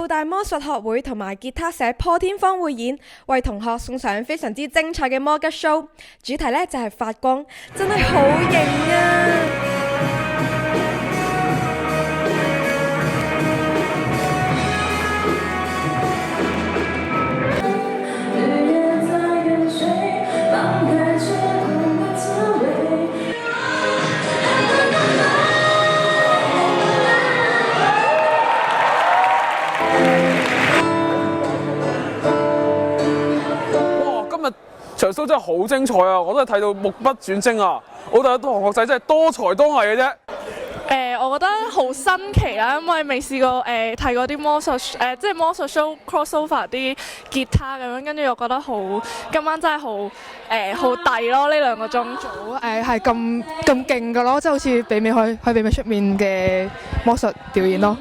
澳大魔術學會同埋吉他社破天荒匯演，為同學送上非常之精彩嘅魔吉 show， 主題呢就係發光，真係好型啊！場 show 真係好精彩啊！我都係睇到目不轉睛啊！澳大嘅同學仔真係多才多藝嘅啫。我覺得好新奇啦，因為未試過睇過啲魔術即係魔術 show crossover 啲吉他咁樣，跟住我覺得今晚真係好抵咯！呢2個鐘係咁勁㗎咯，即係好似媲美去媲美出面嘅魔術表演咯。